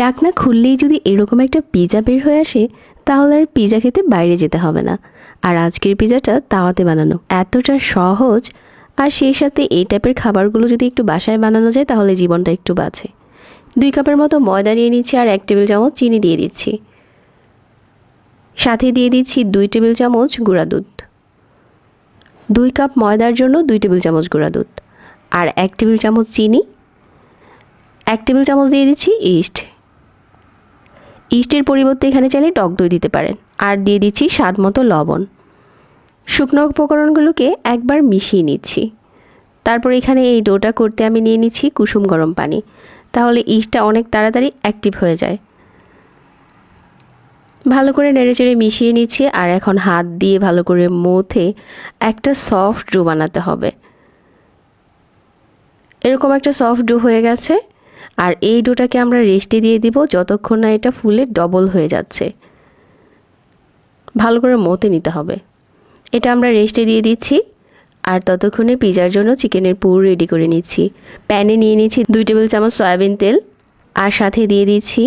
ঢাকনা খুললেই যদি এরকম একটা পিৎজা বের হয়ে আসে তাহলে আর পিৎজা খেতে বাইরে যেতে হবে না। আর আজকের পিৎজাটা তাওয়াতে বানানো, এতটা সহজ। আর সেই সাথে এই টাইপের খাবারগুলো যদি একটু বাসায় বানানো যায় তাহলে জীবনটা একটু বাঁচে। 2 কাপের মতো ময়দা নিয়ে নিচ্ছি আর 1 টেবিল চামচ চিনি দিয়ে দিচ্ছি। সাথে দিয়ে দিচ্ছি 2 টেবিল চামচ গুঁড়া দুধ। 2 কাপ ময়দার জন্য 2 টেবিল চামচ গুঁড়া দুধ আর 1 টেবিল চামচ চিনি। 1 টেবিল চামচ দিয়ে দিচ্ছি ইস্ট। ইস্টের পরিবর্তে এখানে চাইলে টক দই দিতে পারেন। আর দিয়ে দিচ্ছি স্বাদ মতো লবণ। শুকনো উপকরণগুলোকে একবার মিশিয়ে নিচ্ছি। তারপর এখানে এই ডোটা করতে আমি নিয়ে নিচ্ছি কুসুম গরম পানি, তাহলে ইস্টটা অনেক তাড়াতাড়ি অ্যাক্টিভ হয়ে যায়। ভালো করে নেড়েচেড়ে মিশিয়ে নিচ্ছি আর এখন হাত দিয়ে ভালো করে মথে একটা সফট ডো বানাতে হবে। এরকম একটা সফট ডো হয়ে গেছে। আর এই ডোটাকে আমরা রেস্টে দিয়ে দিব যতক্ষণ না এটা ফুলে ডবল হয়ে যাচ্ছে। ভালো করে মথে নিতে হবে। এটা আমরা রেস্টে দিয়ে দিচ্ছি। আর ততক্ষণে পিৎজার জন্য চিকেনের পুর রেডি করে নিচ্ছি। প্যানে নিয়ে নিচ্ছি 2 টেবিল চামচ সয়াবিন তেল আর সাথে দিয়ে দিচ্ছি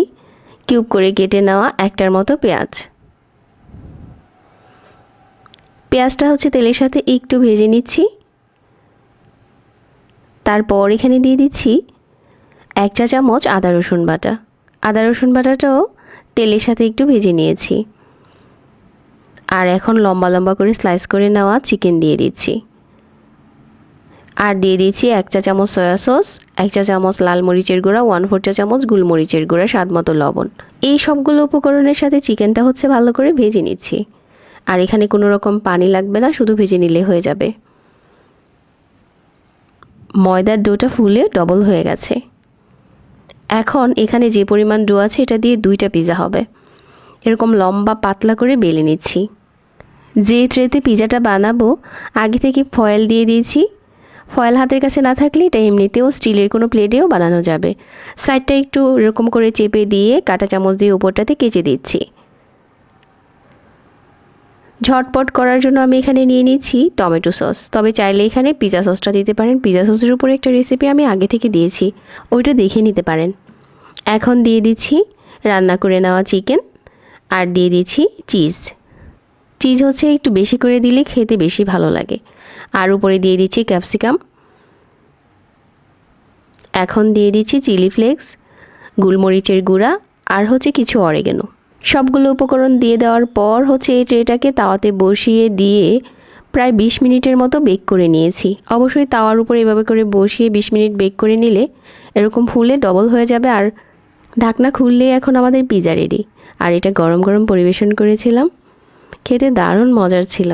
কিউব করে কেটে নেওয়া একটার মতো পেঁয়াজ। পেঁয়াজটা তেলের সাথে একটু ভেজে নিচ্ছি। তারপর এখানে দিয়ে দিচ্ছি 1 চা চামচ আদা রসুন বাটা। আদা রসুন বাটাটাও তেলের সাথে একটু ভেজে নিয়েছি। আর এখন লম্বা লম্বা করে স্লাইস করে নেওয়া চিকেন দিয়ে দিচ্ছি। আর দিয়ে দিচ্ছি 1 চা চামচ সয়া সস, 1 চা চামচ লাল মরিচের গুঁড়া, 1/4 চা চামচ গোলমরিচের গুঁড়া, স্বাদ মতো লবণ। এই সবগুলো উপকরণের সাথে চিকেনটা ভালো করে ভেজে নিচ্ছি। আর এখানে কোনো রকম পানি লাগবে না, শুধু ভেজে নিলে হয়ে যাবে। ময়দার ডোটা ফুলে ডবল হয়ে গেছে। এখন এখানে যে পরিমাণ ডো আছে এটা দিয়ে 2টা পিৎজা হবে। এরকম লম্বা পাতলা করে বেলে নিচ্ছি। যে ট্রেতে পিৎজাটা বানাবো আগে থেকে ফয়েল দিয়ে দিয়েছি। ফয়েল হাতের কাছে না থাকলে এটা এমনিতেও স্টিলের কোনো প্লেটেও বানানো যাবে। সাইডটা একটু এরকম করে চেপে দিয়ে কাঁটা চামচ দিয়ে উপরটাতে কেচে দিচ্ছি। ঝটপট করার জন্য আমি এখানে নিয়ে নিচ্ছি টমেটো সস। তবে চাইলে এখানে পিৎজা সসটা দিতে পারেন। পিৎজা সসের উপরে একটা রেসিপি আমি আগে থেকে দিয়েছি, ওইটা দেখে নিতে পারেন। এখন দিয়ে দিচ্ছি রান্না করে নেওয়া চিকেন আর দিয়ে দিচ্ছি চিজ। চিজ একটু বেশি করে দিলে খেতে বেশি ভালো লাগে। আর উপরে দিয়ে দিচ্ছি ক্যাপসিকাম। এখন দিয়ে দিচ্ছি চিলি ফ্লেক্স, গোলমরিচের গুঁড়া আর কিছু অরিগানো। সবগুলো উপকরণ দিয়ে দেওয়ার পর এই ট্রেটাকে তাওয়াতে বসিয়ে দিয়ে প্রায় 20 মিনিটের মতো বেক করে নিয়েছি। অবশ্যই তাওয়ার উপরে এভাবে করে বসিয়ে 20 মিনিট বেক করে নিলে এরকম ফুলে ডবল হয়ে যাবে। আর ঢাকনা খুললে এখন আমাদের পিৎজা রেডি। আর এটা গরম গরম পরিবেশন করেছিলাম, খেতে দারুণ মজার ছিল।